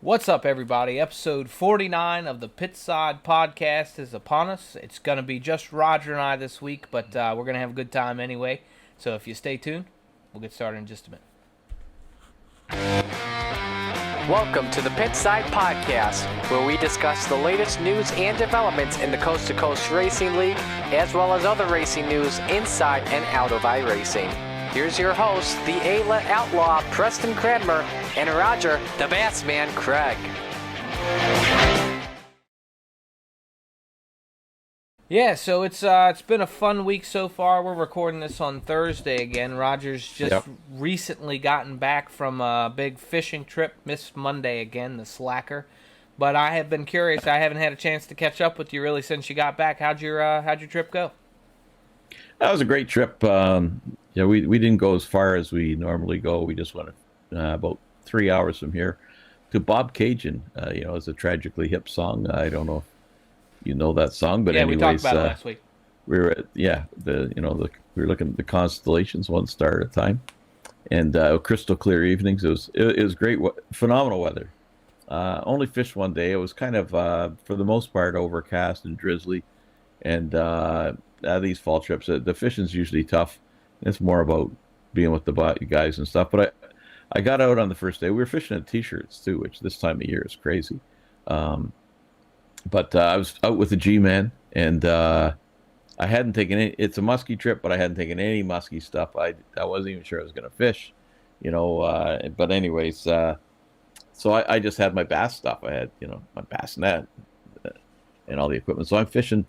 What's up, everybody? Episode 49 of the Pitside podcast is upon us. It's going to be just Roger and I this week, but we're going to have a good time anyway. So if you stay tuned, we'll get started in just a minute. Welcome to the Pitside podcast, where we discuss the latest news and developments in the Coast to Coast Racing League, as well as other racing news inside and out of iRacing. Here's your host, the A-Let Outlaw, Preston Cranmer, and Roger, the Bassman, Craig. Yeah, so it's been a fun week so far. We're recording this on Thursday again. Roger's just recently gotten back from a big fishing trip. Missed Monday again, the slacker. But I have been curious. I haven't had a chance to catch up with you really since you got back. How'd your trip go? That was a great trip. We didn't go as far as we normally go. We just went about 3 hours from here to Bob Cajun. It's a Tragically Hip song. I don't know if you know that song, but anyways, we talked about it last week. We were at, we were looking at the constellations one star at a time, and crystal clear evenings. It was great, phenomenal weather. Only fished one day. It was kind of for the most part overcast and drizzly, and these fall trips, the fishing's usually tough. It's more about being with the guys and stuff. But I got out on the first day. We were fishing in T-shirts too, which this time of year is crazy. But I was out with the G-Man, and I hadn't taken any. It's a musky trip, but I hadn't taken any musky stuff. I wasn't even sure I was going to fish, But anyways, so I just had my bass stuff. I had my bass net and all the equipment. So I'm fishing.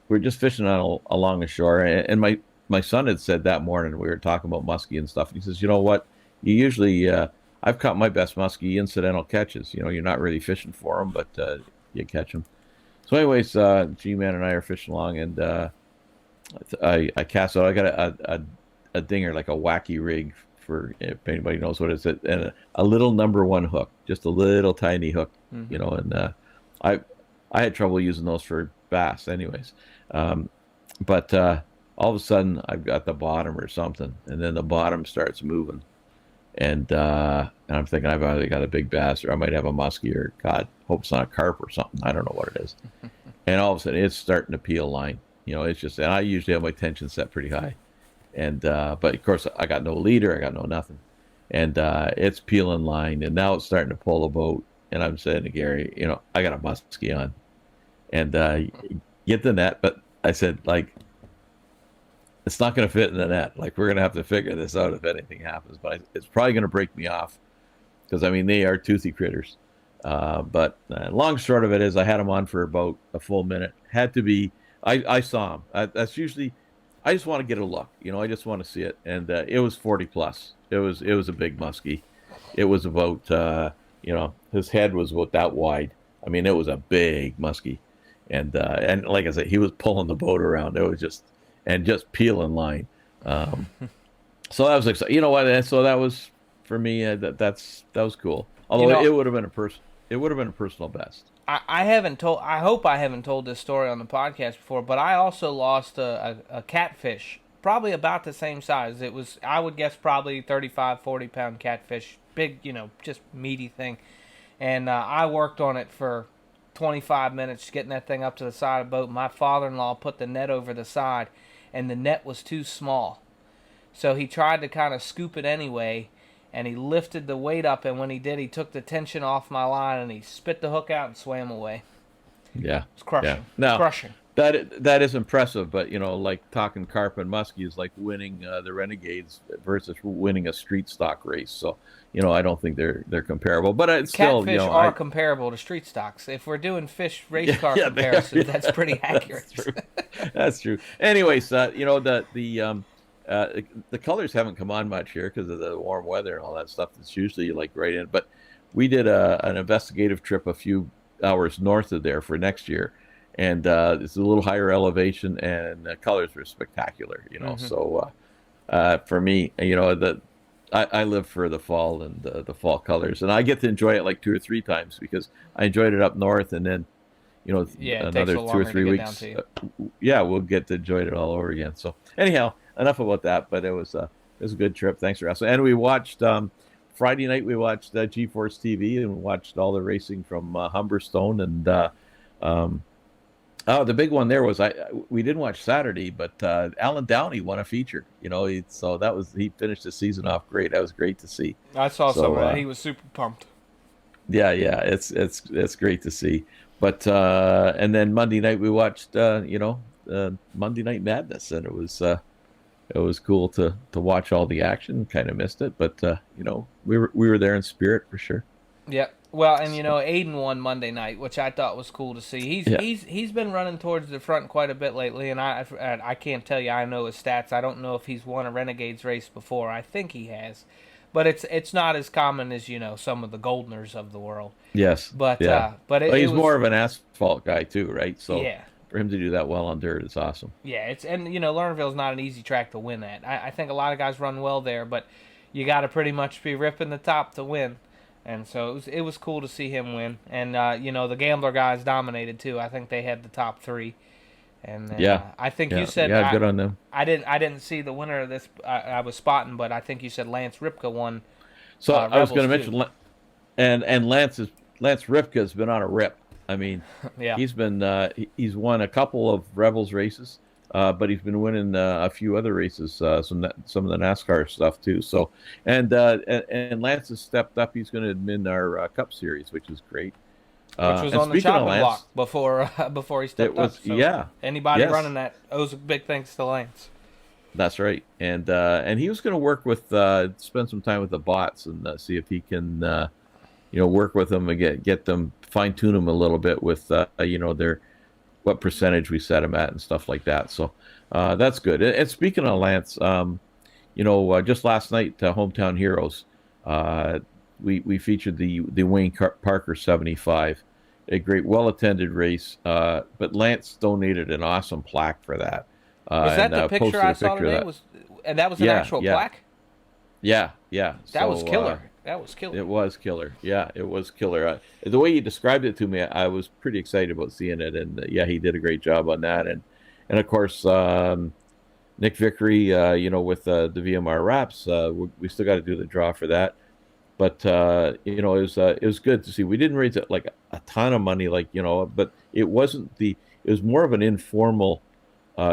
We're just fishing along the shore, and my son had said that morning, we were talking about muskie and stuff, and he says, you know what, you usually, I've caught my best muskie incidental catches. You're not really fishing for them, but you catch them. So anyways, G-Man and I are fishing along, and I cast out. I got a dinger, like a wacky rig, for if anybody knows what it is, and a little number one hook, just a little tiny hook, and I had trouble using those for bass anyways. But all of a sudden I've got the bottom or something, and then the bottom starts moving, and I'm thinking I've either got a big bass or I might have a muskie, or God, hope it's not a carp or something. I don't know what it is. And all of a sudden it's starting to peel line. It's just, and I usually have my tension set pretty high, and but of course I got no leader, I got no nothing, and it's peeling line, and now it's starting to pull the boat, and I'm saying to Gary, I got a muskie on, and get the net, but I said, like, it's not going to fit in the net. Like, we're going to have to figure this out if anything happens. But it's probably going to break me off, because, they are toothy critters. But long short of it is, I had them on for about a full minute. Had to be, I saw them. That's usually, I just want to get a look. I just want to see it. And it was 40 plus. It was a big muskie. It was about, his head was about that wide. It was a big muskie. And like I said, he was pulling the boat around. It was just peeling line. So that was exciting. You know what? So that was for me. That was cool. Although it would have been a personal best. I haven't told. I hope I haven't told this story on the podcast before, but I also lost a catfish, probably about the same size. It was, I would guess, probably 35, 40-pound catfish, big, just meaty thing. And I worked on it for 25 minutes getting that thing up to the side of the boat. My father-in-law put the net over the side, and the net was too small. So he tried to kind of scoop it anyway, and he lifted the weight up, and when he did, he took the tension off my line, and he spit the hook out and swam away. Yeah. It's crushing. Yeah. Now, crushing. That is impressive, but like talking carp and muskie is like winning the Renegades versus winning a street stock race. So I don't think they're comparable, but it's still catfish are comparable to street stocks. If we're doing fish race car comparisons, that's pretty accurate. That's true. That's true. Anyways, the colors haven't come on much here because of the warm weather and all that stuff. It's usually like right in, but we did an investigative trip a few hours north of there for next year. And it's a little higher elevation, and the colors were spectacular, Mm-hmm. So for me, I live for the fall and the fall colors, and I get to enjoy it like 2 or 3 times because I enjoyed it up north, and then another 2 or 3 weeks, we'll get to enjoy it all over again. So anyhow, enough about that. But it was a good trip. Thanks for asking. And we watched Friday night we watched G-Force TV and watched all the racing from Humberstone. And the big one there was we didn't watch Saturday, but Alan Downey won a feature. So he finished the season off great. That was great to see. I saw some of that. He was super pumped. Yeah, it's great to see. But and then Monday night we watched Monday Night Madness, and it was cool to watch all the action. Kind of missed it, but we were there in spirit for sure. Yeah. Well, and Aiden won Monday night, which I thought was cool to see. He's been running towards the front quite a bit lately, and I can't tell you I know his stats. I don't know if he's won a Renegades race before. I think he has. But it's not as common as some of the Goldners of the world. Yes, but yeah. He's more of an asphalt guy too, right? So yeah, for him to do that well on dirt is awesome. Yeah, Lernerville's not an easy track to win at. I think a lot of guys run well there, but you got to pretty much be ripping the top to win. And so it was cool to see him win. And the Gambler guys dominated too. I think they had the top three. And I think you said good on them. I didn't see the winner of this. I was spotting, but I think you said Lance Rivka won. So I was going to mention, and Lance Rivka has been on a rip. I mean, yeah, he's won a couple of Rebels races, but he's been winning a few other races, some of the NASCAR stuff too. So and Lance has stepped up. He's going to admin our Cup Series, which is great. Which was on the chopping block before he stepped up. So yeah. Anybody running that owes a big thanks to Lance. That's right. And he was going to work with, spend some time with the bots and see if he can, work with them and get them, fine tune them a little bit with, what percentage we set them at and stuff like that. So that's good. And speaking of Lance, just last night, Hometown Heroes, we featured the Wayne Parker 75. A great, well-attended race, but Lance donated an awesome plaque for that. Was that the picture I saw today? And that was an actual plaque? Yeah. That was killer. That was killer. It was killer. Yeah, it was killer. The way you described it to me, I was pretty excited about seeing it, and he did a great job on that. And of course, Nick Vickery, with the VMR wraps, we still got to do the draw for that. But it was good to see. We didn't raise it like a ton of money, but it wasn't it was more of an informal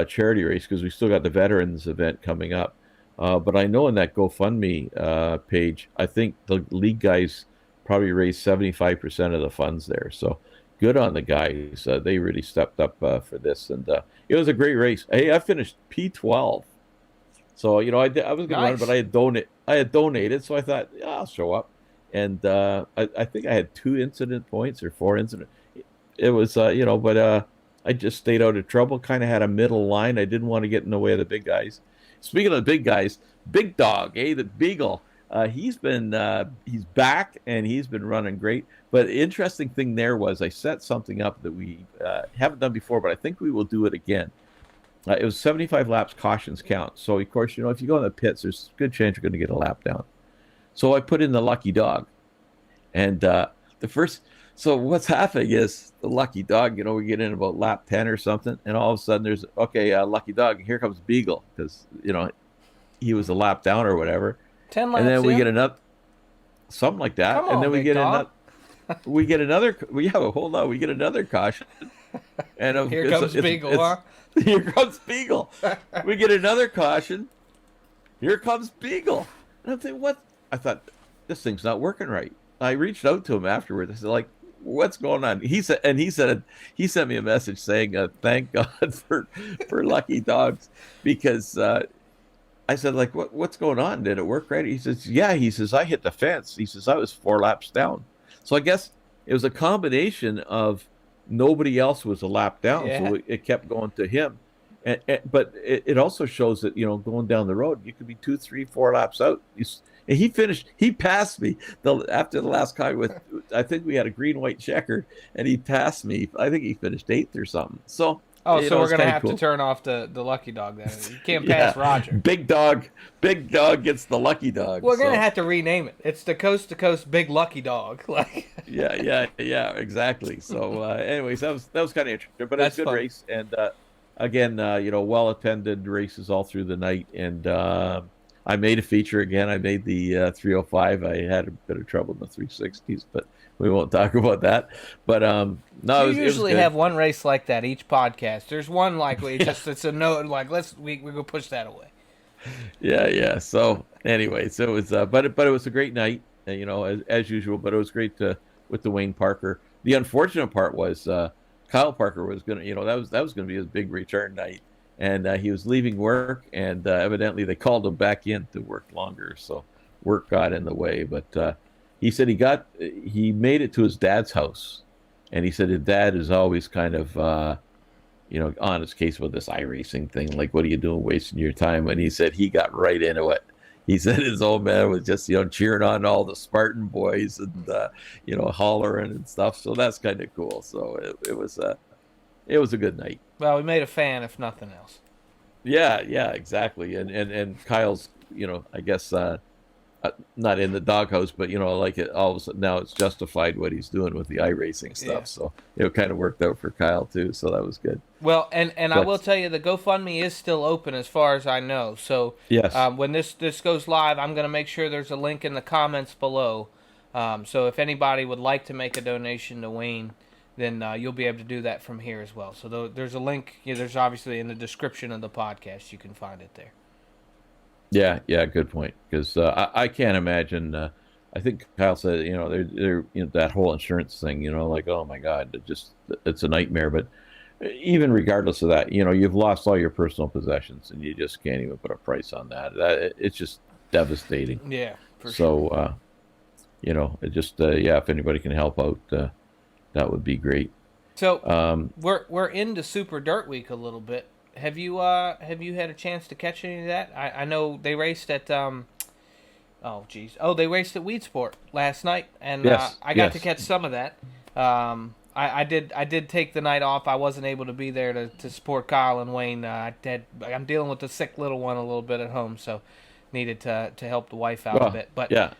charity race because we still got the veterans event coming up. But I know in that GoFundMe page, I think the league guys probably raised 75% of the funds there. So good on the guys. They really stepped up for this, and it was a great race. Hey, I finished P12. So I was going to run, but I had donated, so I thought I'll show up, and I think I had 2 incident points or 4 incident. It was but I just stayed out of trouble. Kind of had a middle line. I didn't want to get in the way of the big guys. Speaking of the big guys, Big Dog, the Beagle. He's back and he's been running great. But the interesting thing there was I set something up that we haven't done before, but I think we will do it again. It was 75 laps, cautions count. So, of course, if you go in the pits, there's a good chance you're going to get a lap down. So I put in the Lucky Dog. And so what's happening is the Lucky Dog, we get in about lap 10 or something, and all of a sudden there's, Lucky Dog, here comes Beagle, because, he was a lap down or whatever. 10 laps, and then we get another, something like that. Come on, and then we get another, we get another caution. And here comes Beagle, huh? Here comes Beagle. We get another caution. Here comes Beagle. And I'm thinking, what? I thought, this thing's not working right. I reached out to him afterwards. I said, what's going on? He sent me a message saying, thank God for Lucky Dogs, because I said, what's going on? Did it work right? He says, yeah. He says, I hit the fence. He says, I was 4 laps down. So I guess it was a combination of nobody else was a lap down, so it kept going to him. But it also shows that, going down the road, you could be 2, 3, 4 laps out. And he passed me after the last car I think we had a green-white checker, and he passed me. I think he finished 8th or something. So, so we're going to have to turn off the Lucky Dog then. You can't pass Roger. Big Dog gets the Lucky Dog. We're going to have to rename it. It's the Coast to Coast Big Lucky Dog. Yeah, exactly. So, anyways, that was kind of interesting, but it's a good race. And again, well attended races all through the night, and I made a feature again. I made the 305. I had a bit of trouble in the 360s, but we won't talk about that. But no, You it was usually good. have one race like that each podcast. There's one like we Yeah, just it's a note like we go push that away. yeah, yeah. So anyway, so it was, but it was a great night, as usual. But it was great to with the Wayne Parker. The unfortunate part was Kyle Parker was gonna, that was gonna be his big return night, and he was leaving work, and evidently they called him back in to work longer, so work got in the way. But he said he made it to his dad's house, and he said his dad is always kind of on his case with this iRacing thing. Like, what are you doing wasting your time? And he said he got right into it. He said his old man was just, cheering on all the Spartan boys and, hollering and stuff. So that's kind of cool. So it was a good night. Well, we made a fan, if nothing else. Yeah, yeah, exactly. And Kyle's, I guess, not in the doghouse, but like it all of a sudden now it's justified what he's doing with the iRacing stuff. Yeah. So it kind of worked out for Kyle too. So that was good. Well, and I will tell you, the GoFundMe is still open as far as I know. So Yes. when this goes live, I'm going to make sure there's a link in the comments below. So if anybody would like to make a donation to Wayne, then you'll be able to do that from here as well. So there's a link. There's obviously in the description of the podcast. You can find it there. Yeah, yeah, good point. Because I can't imagine. I think Kyle said, they're that whole insurance thing. Like, oh my God, it's a nightmare. But even regardless of that, you've lost all your personal possessions, and you just can't even put a price on that. It's just devastating. Yeah, for So, sure. it just yeah, if anybody can help out, that would be great. So we're into Super Dirt Week a little bit. Have you had a chance to catch any of that? I know they raced at they raced at Weed Sport last night, and Yes, I got yes. to catch some of that. I did take the night off. I wasn't able to be there to support Kyle and Wayne. I'm dealing with the sick little one a little bit at home, so needed to help the wife out a bit. But yeah,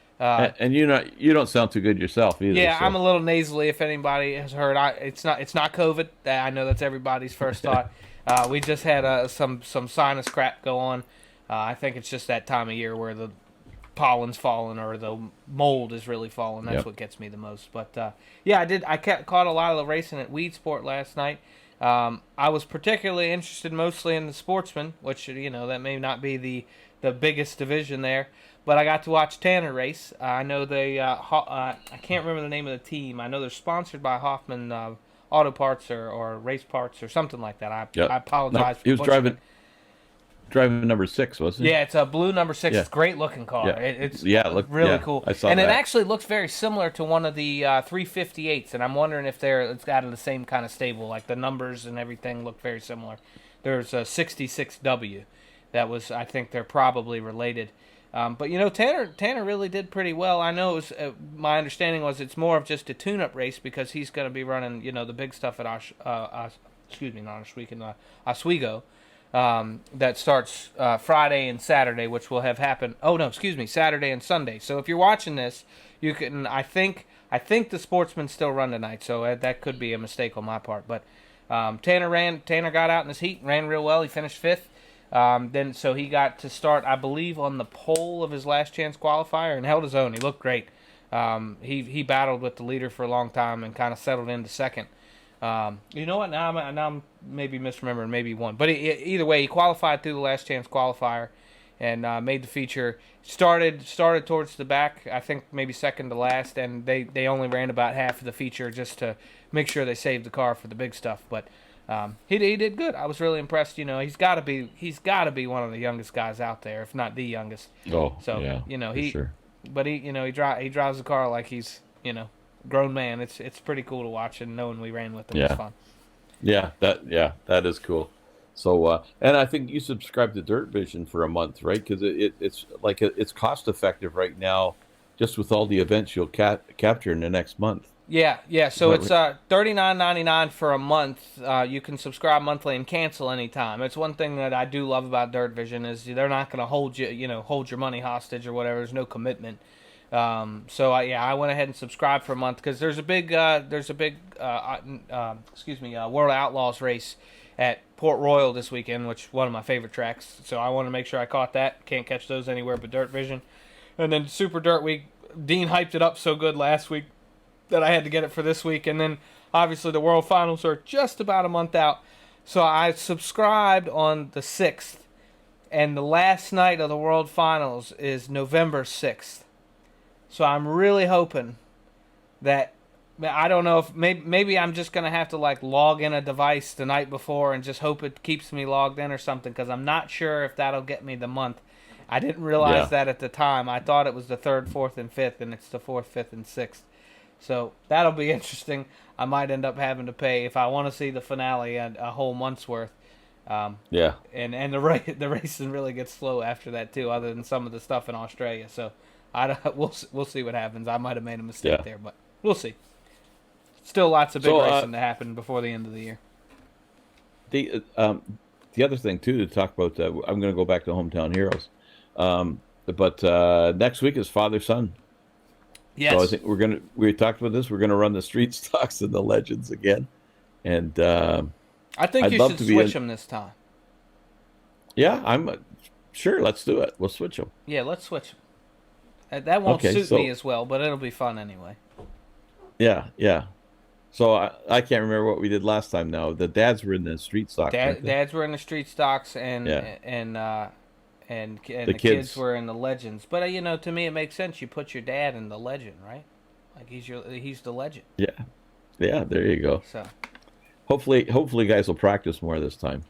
and you don't sound too good yourself either. yeah, so. I'm a little nasally. If anybody has heard, it's not COVID. I know that's everybody's first thought. We just had some sinus crap go on. I think it's just that time of year where the pollen's falling or the mold is really falling. That's Yep. what gets me the most. But yeah, I caught a lot of the racing at Weed Sport last night. I was particularly interested mostly in the Sportsman, which that may not be the biggest division there. But I got to watch Tanner race. I know I can't remember the name of the team. I know they're sponsored by Hoffman Auto Parts or Race Parts or something like that. Yep. I apologize. He was for butchering it. driving number 6, wasn't he? Yeah, it's a blue number 6. Yeah. It's a great looking car. Yeah. It's Look cool. I saw and that. it actually looks very similar to one of the 358s, and I'm wondering if it's out of the same kind of stable. Like the numbers and everything look very similar. There's a 66W. I think they're probably related. But Tanner really did pretty well. I know it was my understanding was it's more of just a tune-up race because he's going to be running the big stuff at Oswego. That starts Friday and Saturday, which will have happened. Oh no, excuse me, Saturday and Sunday. So if you're watching this, you can. I think the Sportsmen still run tonight, so that could be a mistake on my part. But Tanner got out in his heat, ran real well. He finished 5th. So he got to start, I believe, on the pole of his last chance qualifier and held his own. He looked great. He battled with the leader for a long time and kind of settled into second. You know what? Now I'm maybe misremembering, maybe won. But either way, he qualified through the last chance qualifier and made the feature. Started towards the back, I think maybe second to last, and they only ran about half of the feature just to make sure they saved the car for the big stuff. But he did good. I was really impressed. He's got to be one of the youngest guys out there, if not the youngest. Oh, So yeah, he sure. But he drives the car like he's grown man. It's pretty cool to watch, and knowing we ran with him was fun. Yeah, that is cool. So, and I think you subscribed to Dirt Vision for a month, right? Because it's cost effective right now, just with all the events you'll capture in the next month. Yeah. So it's $39.99 for a month. You can subscribe monthly and cancel anytime. It's one thing that I do love about Dirt Vision is they're not going to hold your money hostage or whatever. There's no commitment. I went ahead and subscribed for a month because there's a big World Outlaws race at Port Royal this weekend, which is one of my favorite tracks. So I want to make sure I caught that. Can't catch those anywhere but Dirt Vision. And then Super Dirt Week, Dean hyped it up so good last week that I had to get it for this week. And then obviously the World Finals are just about a month out. So I subscribed on the 6th. And the last night of the World Finals is November 6th. So I'm really hoping that, I don't know if maybe I'm just going to have to like log in a device the night before and just hope it keeps me logged in or something, because I'm not sure if that'll get me the month. I didn't realize that at the time. I thought it was the 3rd, 4th, and 5th, and it's the 4th, 5th, and 6th. So that'll be interesting. I might end up having to pay, if I want to see the finale, a whole month's worth. And the racing really gets slow after that too, other than some of the stuff in Australia. So we'll see what happens. I might have made a mistake there, but we'll see. Still lots of big racing to happen before the end of the year. The other thing too to talk about, I'm going to go back to Hometown Heroes, but next week is Father Son. Yes. So I think we talked about this. We're gonna run the street stocks and the legends again, and I think you should switch them this time. Yeah, I'm sure. Let's do it. We'll switch them. Yeah, let's switch them. That won't suit me as well, but it'll be fun anyway. Yeah. So I can't remember what we did last time. Now the dads were in the street stocks. Dads were in the street stocks, and the kids were in the legends. But to me, it makes sense. You put your dad in the legend, right? Like he's the legend. Yeah. There you go. So hopefully, guys will practice more this time.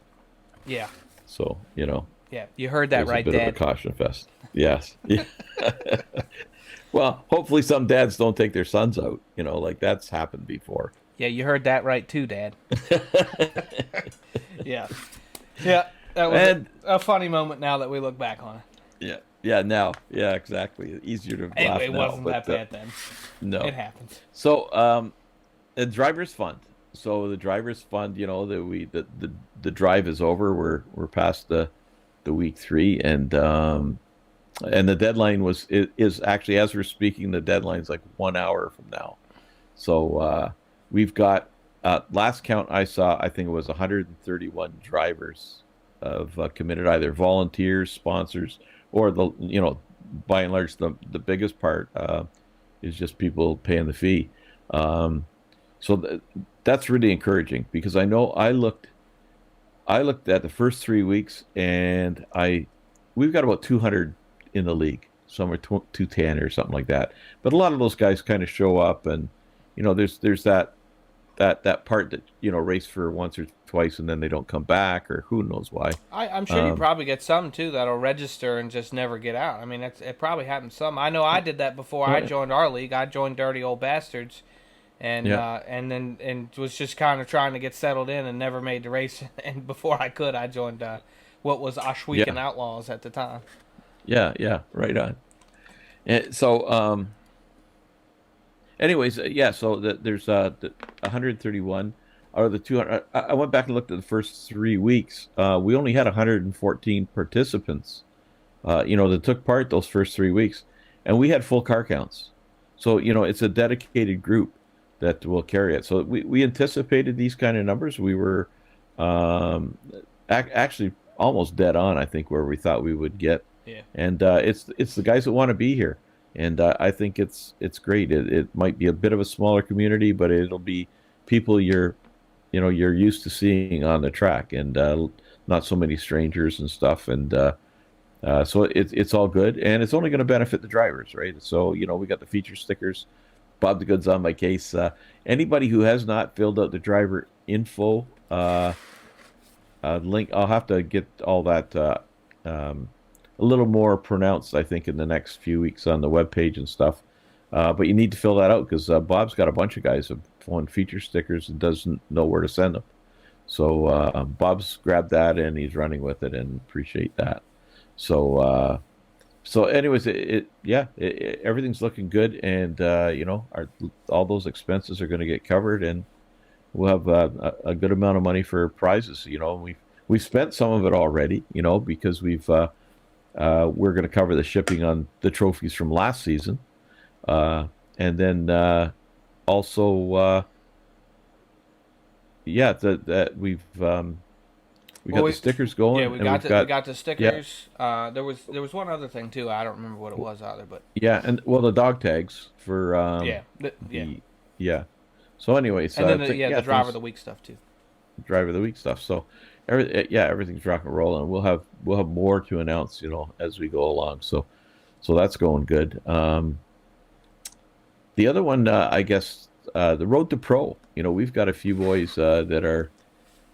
Yeah. So Yeah, you heard that right, Dad. A bit of a caution fest. Yes. Yeah. Well, hopefully some dads don't take their sons out. Like that's happened before. Yeah, you heard that right too, Dad. Yeah. Yeah. That was a funny moment now that we look back on it. Yeah, now. Yeah, exactly. Easier to laugh now. It wasn't that bad then. No. It happens. So, the driver's fund. So the driver's fund, the drive is over. We're past the week 3, and the deadline is actually, as we're speaking, the deadline's like 1 hour from now. So we've got last count I saw, I think it was 131 drivers have committed, either volunteers, sponsors, or by and large the biggest part is just people paying the fee. So that's really encouraging, because I know I looked at the first 3 weeks, and we've got about 200 in the league, somewhere 210 or something like that. But a lot of those guys kind of show up, and there's that part that race for once or twice and then they don't come back, or who knows why. I'm sure you probably get some too that'll register and just never get out. I mean, it probably happens some. I know I did that before I joined our league. I joined Dirty Old Bastards, and then was just kind of trying to get settled in and never made the race. And before I could, I joined what was Weekend Outlaws at the time. Yeah, right on. And so, anyways, so there's 131 out of the 200. I went back and looked at the first 3 weeks. We only had 114 participants, that took part those first 3 weeks, and we had full car counts. So, it's a dedicated group that will carry it. So we anticipated these kind of numbers. We were actually almost dead on, I think, where we thought we would get. Yeah. And it's the guys that want to be here. And I think it's great. It might be a bit of a smaller community, but it'll be people you're used to seeing on the track, and not so many strangers and stuff. And so it's all good, and it's only going to benefit the drivers, right? So we got the feature stickers. Bob the Good's on my case. Anybody who has not filled out the driver info link, I'll have to get all that a little more pronounced, I think, in the next few weeks on the webpage and stuff. But you need to fill that out, because Bob's got a bunch of guys who want feature stickers and doesn't know where to send them. So Bob's grabbed that and he's running with it, and appreciate that. So anyways, everything's looking good, and all those expenses are going to get covered, and we'll have a good amount of money for prizes. We've spent some of it already, because we're going to cover the shipping on the trophies from last season. And then also, that we've We got the stickers going. Yeah, we got the Yeah, stickers. There was one other thing too. I don't remember what it was either, but yeah, and well, the dog tags for yeah, yeah. the yeah. So, anyways, And then yeah, the driver of things the week stuff too. driver of the week stuff. So, everything's rock and roll, and we'll have more to announce, as we go along. So that's going good. The other one, I guess, the Road to Pro. We've got a few boys that are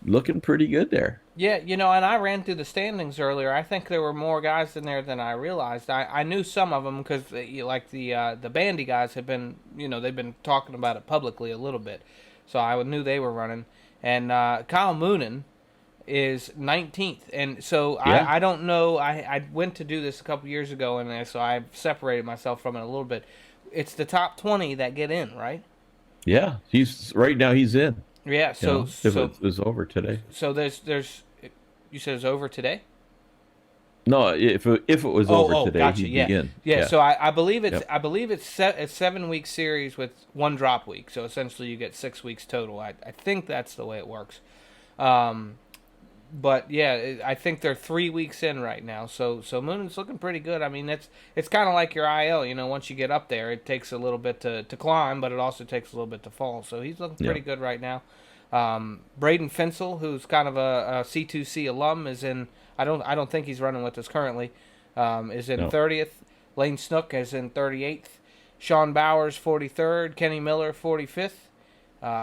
looking pretty good there. Yeah, and I ran through the standings earlier. I think there were more guys in there than I realized. I knew some of them because, like the Bandy guys have been, they've been talking about it publicly a little bit, so I knew they were running. And Kyle Moonen is 19th, and so Yeah, I don't know. I went to do this a couple years ago, and so I separated myself from it a little bit. It's the top 20 that get in, right? yeah. He's right now. He's in. Yeah. If it was over today. So there's you said it's over today. No, if it was over today, gotcha. he'd Yeah. be in. Yeah. So I believe Yep. it's a 7 week series with one drop week. So essentially you get 6 weeks total. I think that's the way it works. But yeah, I think they're 3 weeks in right now. So Moonen's looking pretty good. I mean, it's kind of like your IL. Once you get up there, it takes a little bit to climb, but it also takes a little bit to fall. So he's looking pretty good right now. Braden Finsel, who's kind of a C2C alum, is in. I don't think he's running with us currently. Is in 30th. Lane Snook is in 38th. Sean Bowers 43rd. Kenny Miller 45th.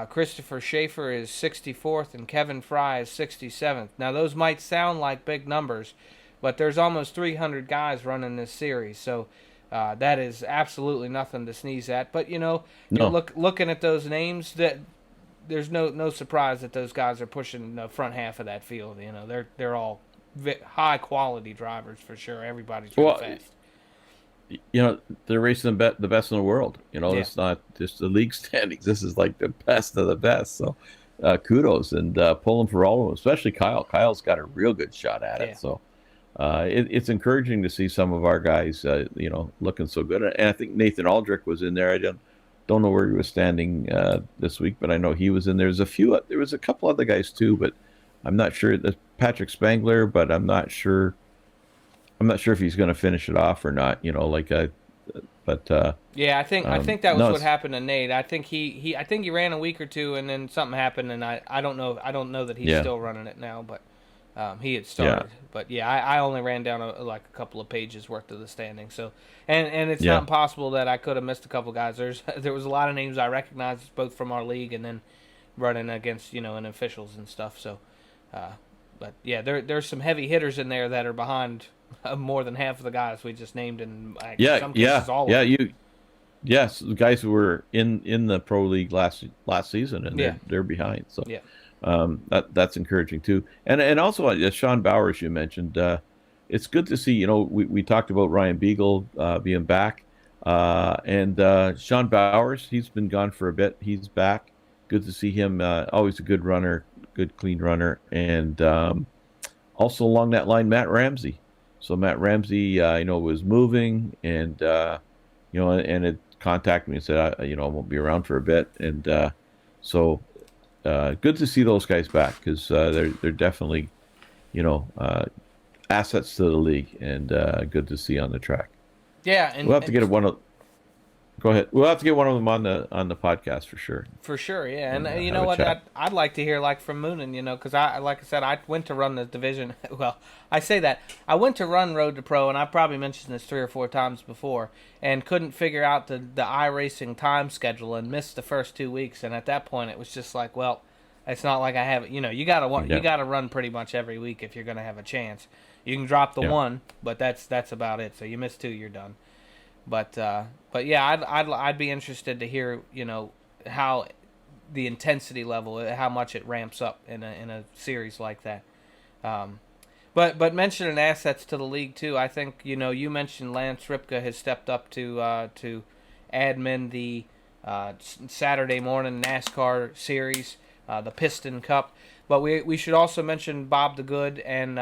Christopher Schaefer is 64th, and Kevin Fry is 67th. Now, those might sound like big numbers, but there's almost 300 guys running this series, so that is absolutely nothing to sneeze at. But, No. you're looking at those names, that there's no surprise that those guys are pushing the front half of that field. They're all high-quality drivers for sure. Everybody's really fast. They're racing the best in the world. It's not just the league standings. This is like the best of the best. So, kudos and pulling for all of them, especially Kyle. Kyle's got a real good shot at it. So, it's encouraging to see some of our guys, looking so good. And I think Nathan Aldrich was in there. I don't know where he was standing this week, but I know he was in there. There was a couple other guys too, but I'm not sure. Patrick Spangler, but I'm not sure. I'm not sure if he's going to finish it off or not. Yeah, I think that was what happened to Nate. I think he ran a week or two, and then something happened, and I don't know that he's still running it now, but he had started. Yeah. But yeah, I only ran down a couple of pages worth of the standings. So and it's not impossible that I could have missed a couple guys. There was a lot of names I recognized both from our league and then running against and officials and stuff. So, but yeah, there's some heavy hitters in there that are behind more than half of the guys we just named, and some cases all of them. Yes, the guys who were in the pro league last season, and they're behind. So that's encouraging too. And also Sean Bowers, you mentioned. It's good to see. We talked about Ryan Beagle being back, and Sean Bowers. He's been gone for a bit. He's back. Good to see him. Always a good runner, good clean runner, and also along that line, Matt Ramsey. So Matt Ramsey, was moving, and and it contacted me and said, I won't be around for a bit, and so good to see those guys back, because they're definitely, assets to the league, and good to see on the track. Yeah, and we'll have to get one of. Go ahead. We'll have to get one of them on the podcast for sure. For sure, yeah. And you know what? I'd like to hear from Moonen, because like I said, I went to run the division. Well, I say that I went to run Road to Pro, and I probably mentioned this 3 or 4 times before, and couldn't figure out the iRacing time schedule and missed the first 2 weeks. And at that point, it was just like, well, it's not like I have it. You gotta run pretty much every week if you're gonna have a chance. You can drop the one, but that's about it. So you miss 2, you're done. But yeah, I'd be interested to hear how the intensity level, how much it ramps up in a series like that. But mentioning assets to the league too, I think you mentioned Lance Rivka has stepped up to admin the Saturday morning NASCAR series, the Piston Cup. But we should also mention Bob the Good and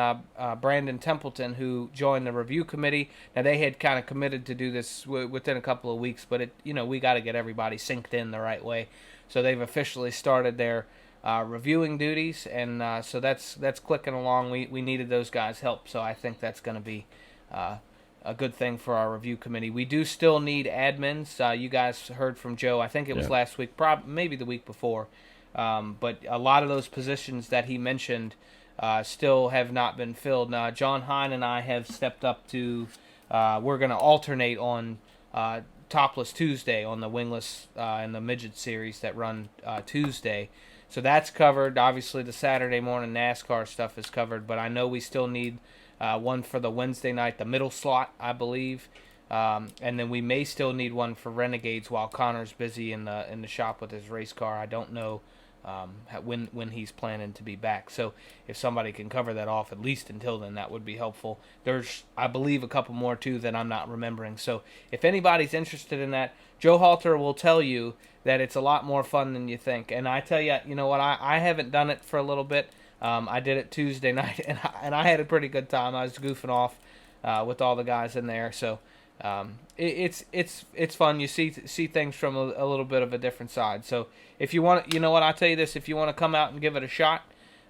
Brandon Templeton, who joined the review committee. Now, they had kind of committed to do this within a couple of weeks, but we got to get everybody synced in the right way. So they've officially started their reviewing duties, and so that's clicking along. We needed those guys' help, so I think that's going to be a good thing for our review committee. We do still need admins. You guys heard from Joe. I think it was last week, maybe the week before. But a lot of those positions that he mentioned still have not been filled. Now, John Hine and I have stepped up to. We're going to alternate on Topless Tuesday on the wingless and the midget series that run Tuesday. So that's covered. Obviously, the Saturday morning NASCAR stuff is covered, but I know we still need one for the Wednesday night, the middle slot, I believe, and then we may still need one for Renegades while Connor's busy in the shop with his race car. I don't know when he's planning to be back. So if somebody can cover that off at least until then, that would be helpful. There's, I believe, a couple more too that I'm not remembering. So if anybody's interested in that, Joe Halter will tell you that it's a lot more fun than you think. And I tell you, you know what? I haven't done it for a little bit. I did it Tuesday night, and I had a pretty good time. I was goofing off with all the guys in there. So it's fun. You see things from a little bit of a different side. So if you want, you know what, I'll tell you this: if you want to come out and give it a shot,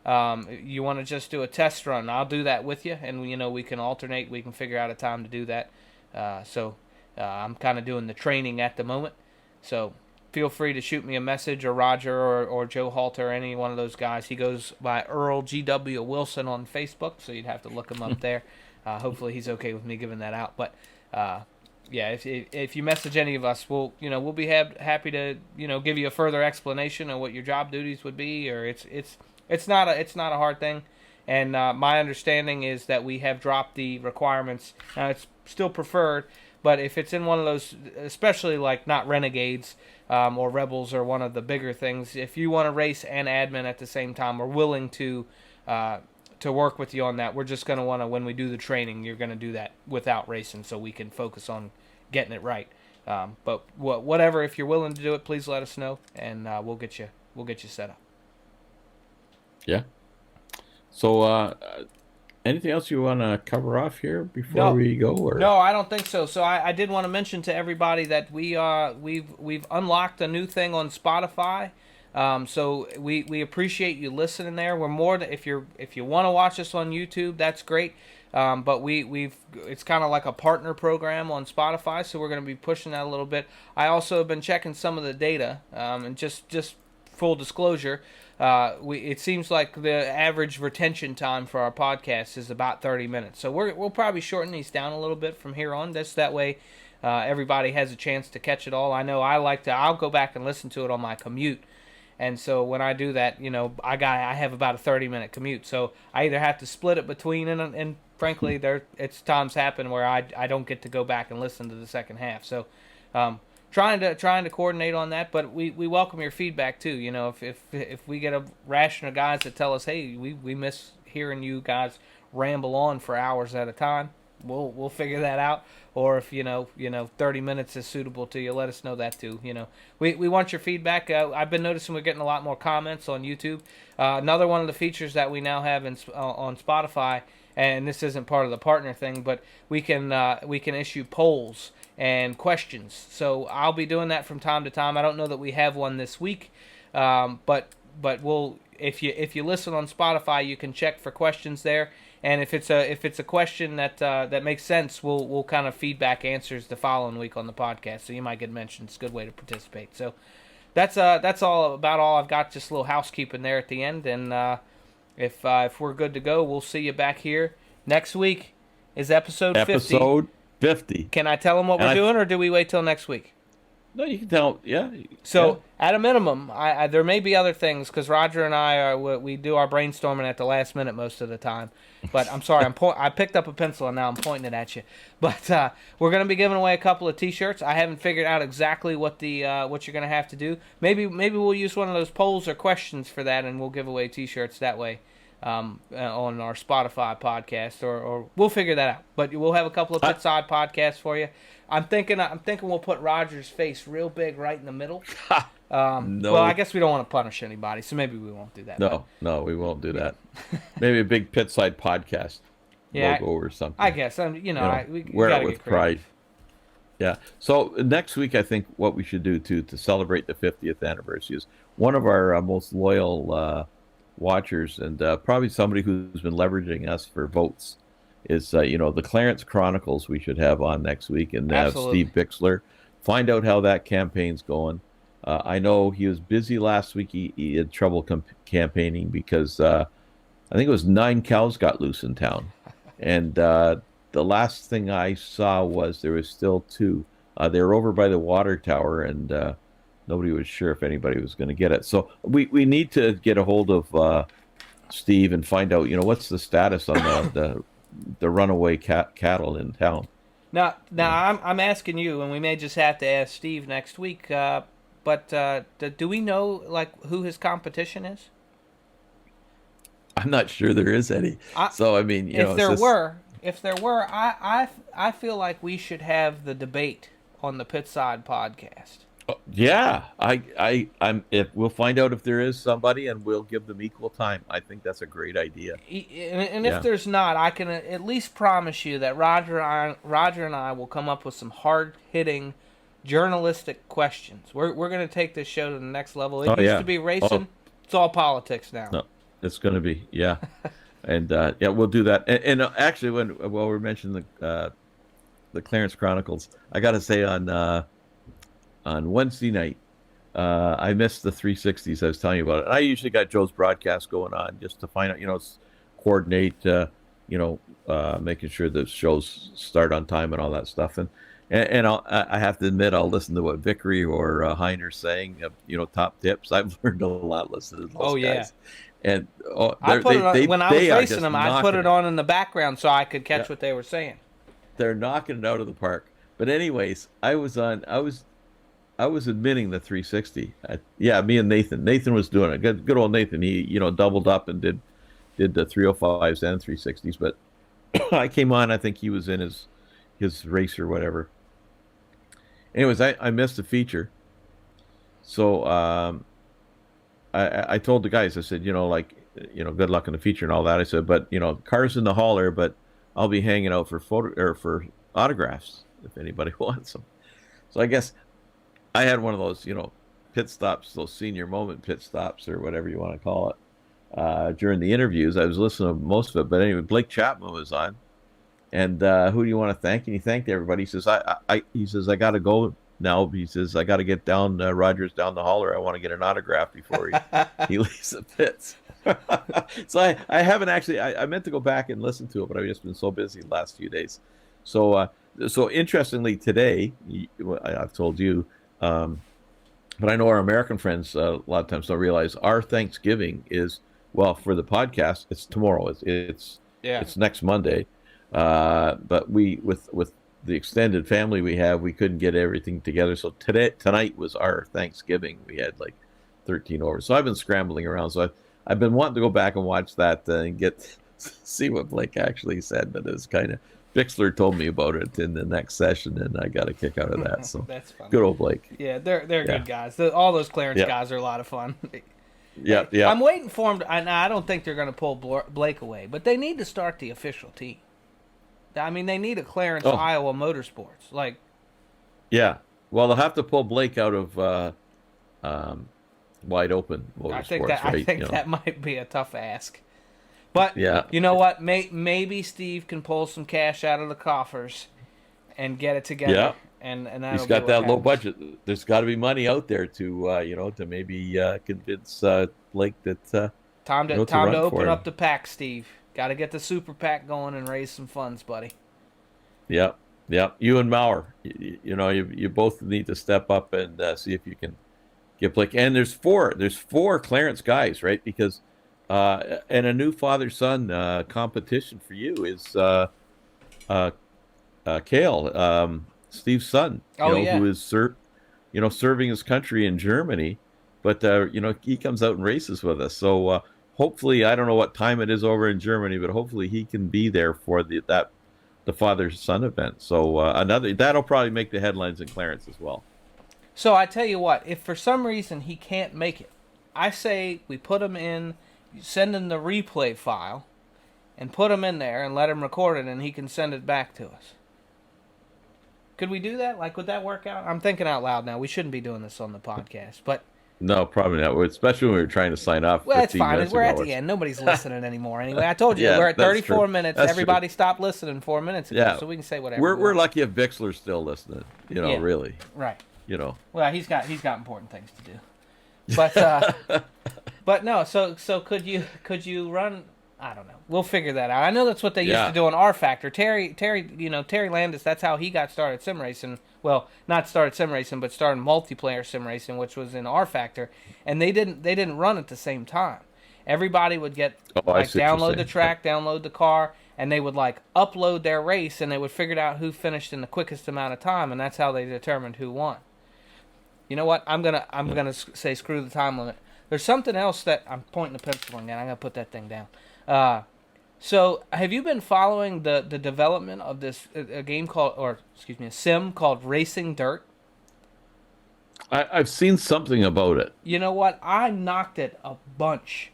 you want to just do a test run, I'll do that with you, and we can alternate. We can figure out a time to do that. I'm kind of doing the training at the moment, so feel free to shoot me a message, or Roger or Joe Halter, any one of those guys. He goes by Earl G.W. Wilson on Facebook, so you'd have to look him up there. Hopefully he's okay with me giving that out, but. Yeah, if you message any of us, we'll be happy to give you a further explanation of what your job duties would be, or it's not a hard thing, and my understanding is that we have dropped the requirements. Now it's still preferred, but if it's in one of those, especially like not Renegades or Rebels or one of the bigger things, if you want to race and admin at the same time, we're willing to work with you on that. We're just going to want to, when we do the training, you're going to do that without racing so we can focus on getting it right. But whatever, if you're willing to do it, please let us know, and we'll get you set up. Yeah. So anything else you want to cover off here before we go? Or? No, I don't think so. So I did want to mention to everybody that we've unlocked a new thing on Spotify. So we appreciate you listening there. We're more if you want to watch us on YouTube, that's great. But it's kind of like a partner program on Spotify, so we're going to be pushing that a little bit. I also have been checking some of the data, and just full disclosure, it seems like the average retention time for our podcast is about 30 minutes. So we'll probably shorten these down a little bit from here on. That way everybody has a chance to catch it all. I know I'll go back and listen to it on my commute. And so when I do that, I have about a 30-minute commute. So I either have to split it between, and frankly, it's times happen where I don't get to go back and listen to the second half. So trying to coordinate on that, but we welcome your feedback too. If we get a ration of guys that tell us, hey, we miss hearing you guys ramble on for hours at a time, we'll figure that out. Or if 30 minutes is suitable to you, let us know that too. We want your feedback. I've been noticing we're getting a lot more comments on YouTube. Another one of the features that we now have on Spotify, and this isn't part of the partner thing, but we can issue polls and questions. So I'll be doing that from time to time. I don't know that we have one this week, but we'll if you listen on Spotify, you can check for questions there. And if it's a question that makes sense, we'll kind of feedback answers the following week on the podcast. So you might get mentioned. It's a good way to participate. So that's all I've got. Just a little housekeeping there at the end. And if we're good to go, we'll see you back here next week. Is episode 50. Episode 50. Can I tell them what we're doing, or do we wait till next week? No, you can tell. Yeah. So at a minimum, there may be other things because Roger and I we do our brainstorming at the last minute most of the time. But I'm sorry, I picked up a pencil and now I'm pointing it at you. But we're going to be giving away a couple of T-shirts. I haven't figured out exactly what what you're going to have to do. Maybe we'll use one of those polls or questions for that, and we'll give away T-shirts that way on our Spotify podcast, or we'll figure that out. But we'll have a couple of Pitside podcasts for you. I'm thinking we'll put Roger's face real big right in the middle. No. Well, I guess we don't want to punish anybody, so maybe we won't do that. No, we won't do that. Maybe a big Pitside podcast logo or something. I guess. We wear gotta it with get pride. Yeah. So next week, I think what we should do to celebrate the 50th anniversary is one of our most loyal watchers and probably somebody who's been leveraging us for votes is the Clarence Chronicles we should have on next week and have Absolutely. Steve Bixler find out how that campaign's going. I know he was busy last week. He had trouble campaigning because I think it was 9 cows got loose in town, and the last thing I saw was there was still two. They were over by the water tower, and nobody was sure if anybody was going to get it. So we need to get a hold of Steve and find out, what's the status on the runaway cattle in town. Now, Yeah. I'm asking you, and we may just have to ask Steve next week. But do we know like who his competition is? I'm not sure there is any. I, So I mean, if it's there just were, I feel like we should have the debate on the Pitside podcast. yeah. I'm. If we'll find out if there is somebody, and we'll give them equal time. I think that's a great idea. And if Yeah. there's not, I can at least promise you that Roger and I will come up with some hard hitting journalistic questions. We're going to take this show to the next level. It Oh used to yeah. be Oh racing. It's all politics now. no, it's going to be yeah, and yeah, we'll do that. And actually, while we're mentioning the Clarence Chronicles, I got to say on Wednesday night, I missed the 360s. I was telling you about it. I usually got Joe's broadcast going on just to find out, coordinate, making sure the shows start on time and all that stuff. And I have to admit, I'll listen to what Vickery or Heiner's saying, top tips. I've learned a lot listening to those Oh yeah. guys. And I put it on, when I was they are racing just them. I put knocking it on in the background so I could Yeah, catch what they were saying. they're knocking it out of the park. But anyways, I was admitting the 360. Yeah, me and Nathan. Nathan was doing it. Good old Nathan. He doubled up and did the 305s and 360s. But I came on. I think he was in his race or whatever. Anyways, I missed the feature. So I told the guys. I said, good luck in the feature and all that. I said, but cars in the hauler, but I'll be hanging out for photo or for autographs if anybody wants them. So I guess I had one of those, pit stops, those senior moment pit stops or whatever you want to call it. During the interviews, I was listening to most of it, but anyway, Blake Chapman was on, and who do you want to thank? And he thanked everybody. He says, he says, I got to go now. He says, I got to get down, Rogers down the hauler. I want to get an autograph before he leaves the pits. So I haven't actually, I meant to go back and listen to it, but I've just been so busy the last few days. So interestingly, today, I've told you, but I know our American friends a lot of times don't realize our Thanksgiving is, well, for the podcast, it's tomorrow. It's Yeah. it's next Monday. But we with the extended family we have, we couldn't get everything together. So tonight was our Thanksgiving. We had like 13 over. So I've been scrambling around. So I've been wanting to go back and watch that and see what Blake actually said. But it's kind of Bixler told me about it in the next session, and I got a kick out of that. So That's funny. good old Blake. Yeah, they're Yeah. good guys. All those Clarence Yeah. guys are a lot of fun. Yeah. Yeah. I'm waiting for them. I don't think they're going to pull Blake away, but they need to start the official team. I mean, they need a Clarence Oh. Iowa Motorsports. Like, Yeah. Well, they'll have to pull Blake out of wide open motorsports, I right? think that might be a tough ask. But Yeah. you know what? Maybe Steve can pull some cash out of the coffers and get it together. Yeah. And that'll He's be got what that low happens. budget. There's got to be money out there to maybe convince Blake that Time to to time run to for open him. up the pack, Steve. Got to get the super pack going and raise some funds, buddy. Yeah, yeah. You and Maurer, you both need to step up and see if you can get Blake. And there's four Clarence guys, right? Because and a new father-son competition for you is Kale, Steve's son, Oh, yeah. who is serving his country in Germany, but he comes out and races with us. So hopefully, I don't know what time it is over in Germany, but hopefully he can be there for the father-son event. So that'll probably make the headlines in Clarence as well. So I tell you what, if for some reason he can't make it, I say we put him in, send him the replay file, and put him in there and let him record it, and he can send it back to us. Could we do that? Like, would that work out? I'm thinking out loud now. We shouldn't be doing this on the podcast, but No, probably not. Especially when we were trying to sign off. well, it's 15 fine. minutes We're ago. at the end. Nobody's listening anymore. Anyway, I told you Yeah, we're at that's 34 true. minutes. That's Everybody stopped listening 4 minutes ago, Yeah. so we can say whatever. We're we want. lucky if Bixler's still listening. Yeah. Really. Right. Well, he's got important things to do. But but no. So could you run? I don't know. We'll figure that out. I know that's what they used Yeah. to do on R Factor. Terry Landis. That's how he got started sim racing. Well, not started sim racing, but started multiplayer sim racing, which was in R Factor, and they didn't run at the same time. Everybody would get I see what you're download the saying. track, download the car, and they would upload their race, and they would figure out who finished in the quickest amount of time, and that's how they determined who won. You know what? I'm gonna say screw the time limit. There's something else that I'm pointing the pencil again. I'm gonna put that thing down. So have you been following the development of this a game called, or excuse me, a sim called Racing Dirt? I've seen something about it. You know what? I knocked it a bunch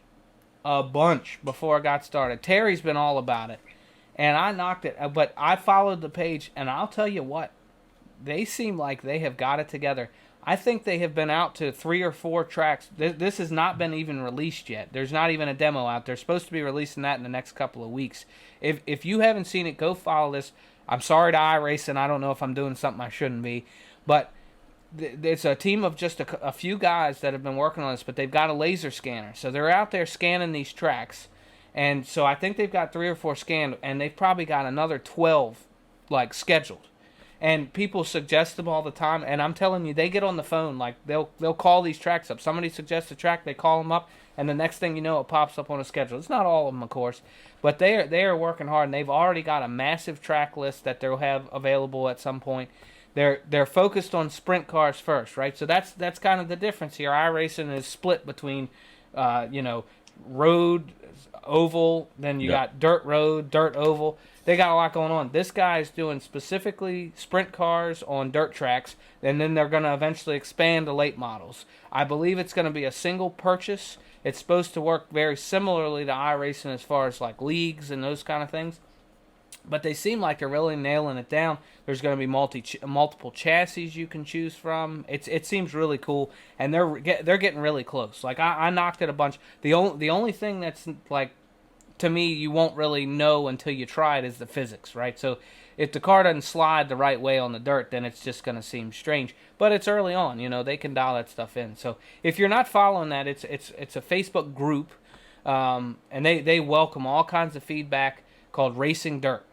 before I got started. Terry's been all about it, and I knocked it. But I followed the page, and I'll tell you what, they seem like they have got it together. I think they have been out to 3 or 4 tracks. This has not been even released yet. There's not even a demo out. They're supposed to be releasing that in the next couple of weeks. If you haven't seen it, go follow this. I'm sorry to iRacing. I don't know if I'm doing something I shouldn't be. But it's a team of just a few guys that have been working on this, but they've got a laser scanner. So they're out there scanning these tracks. And so I think they've got 3 or 4 scanned, and they've probably got another 12 scheduled. And people suggest them all the time, and I'm telling you, they get on the phone. They'll call these tracks up. Somebody suggests a track, they call them up, and the next thing you know, it pops up on a schedule. It's not all of them, of course, but they are working hard, and they've already got a massive track list that they'll have available at some point. They're focused on sprint cars first, right? So that's kind of the difference here. iRacing is split between, road, oval, then you got dirt road, dirt oval. They got a lot going on. This guy's doing specifically sprint cars on dirt tracks, and then they're going to eventually expand to late models. I believe it's going to be a single purchase. It's supposed to work very similarly to iRacing as far as leagues and those kind of things. But they seem like they're really nailing it down. There's going to be multiple chassis you can choose from. It seems really cool, and they're getting really close. I knocked it a bunch. The only thing that's to me, you won't really know until you try it is the physics, right? So if the car doesn't slide the right way on the dirt, then it's just going to seem strange. But it's early on, they can dial that stuff in. So if you're not following that, it's a Facebook group, and they welcome all kinds of feedback called Racing Dirt.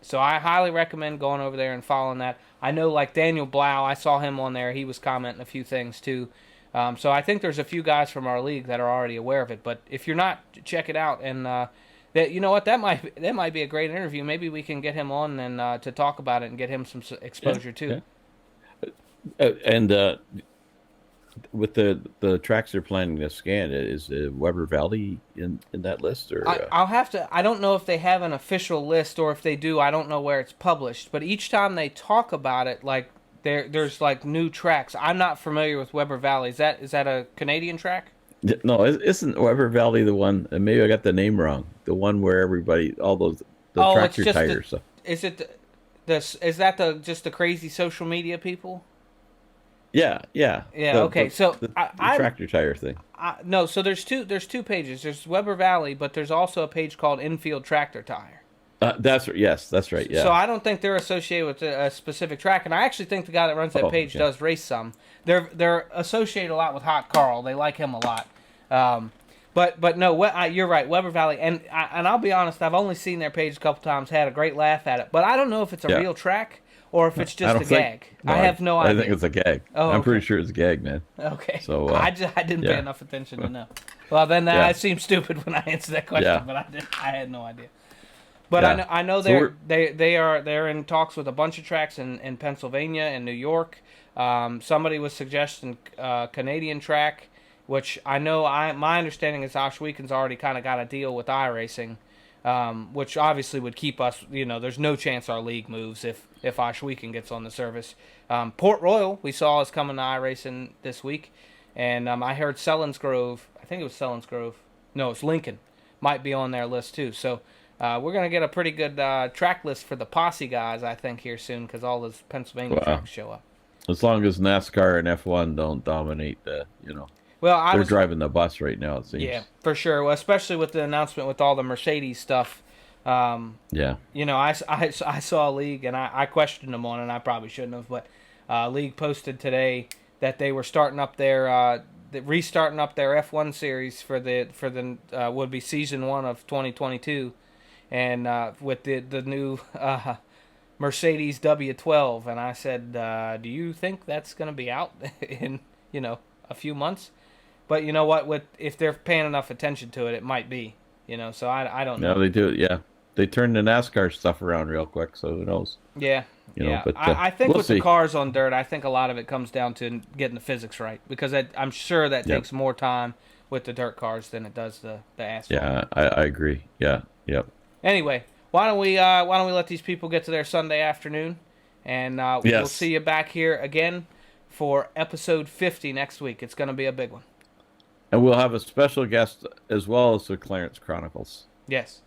So I highly recommend going over there and following that. I know Daniel Blau, I saw him on there. He was commenting a few things too. So I think there's a few guys from our league that are already aware of it. But if you're not, check it out. And that might be a great interview. Maybe we can get him on and to talk about it and get him some exposure too. Yeah. And with the tracks they're planning to scan, is Weber Valley in that list? Or I'll have to. I don't know if they have an official list, or if they do, I don't know where it's published. But each time they talk about it, there's new tracks. I'm not familiar with Weber Valley. Is that a Canadian track? No, isn't Weber Valley the one? And maybe I got the name wrong. The one where everybody, all those tractor tires. Is it is that just the crazy social media people? Yeah. Okay. So the tractor tire thing. No. So there's two pages. There's Weber Valley, but there's also a page called Infield Tractor Tire. That's right. Yes, that's right. Yeah. So I don't think they're associated with a specific track, and I actually think the guy that runs that page does race some. They're associated a lot with Hot Carl. They like him a lot. But no, you're right. Weber Valley, and I'll be honest. I've only seen their page a couple times. Had a great laugh at it, but I don't know if it's a real track or if it's just a gag. No, I have no idea. I think it's a gag. Oh, I'm pretty sure it's a gag, man. Okay. So I didn't pay enough attention to know. Well, then I seemed stupid when I answered that question, but I had no idea. But I know they're in talks with a bunch of tracks in Pennsylvania and New York. Somebody was suggesting Canadian track, which I know. My understanding is Oshweken's already kind of got a deal with iRacing, which obviously would keep us. There's no chance our league moves if Oshweken gets on the service. Port Royal we saw is coming to iRacing this week, and I heard Selinsgrove. I think it was Selinsgrove. No, it's Lincoln. Might be on their list too. So. we're gonna get a pretty good track list for the posse guys, I think, here soon because all those Pennsylvania tracks show up. As long as NASCAR and F1 don't dominate Well, they're driving the bus right now, it seems. Yeah, for sure. Well, especially with the announcement with all the Mercedes stuff. Yeah. I saw a league, and I questioned them on it, and I probably shouldn't have, but league posted today that they were restarting up their F1 series for the would be season 1 of 2022, and with the new Mercedes W12, and I said, do you think that's going to be out in a few months? But you know what? If they're paying enough attention to it, it might be. So I don't know. No, they do. Yeah, they turn the NASCAR stuff around real quick, so who knows? Yeah, But I think we'll with see. the cars on dirt, I think a lot of it comes down to getting the physics right because I'm sure that takes more time with the dirt cars than it does the asphalt. Yeah, I agree. Yeah, yep. Anyway, why don't we let these people get to their Sunday afternoon, and we'll see you back here again for episode 50 next week. It's going to be a big one. And we'll have a special guest as well as the Clarence Chronicles. Yes.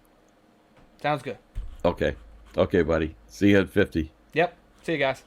Sounds good. Okay, buddy. See you at 50. Yep. See you guys.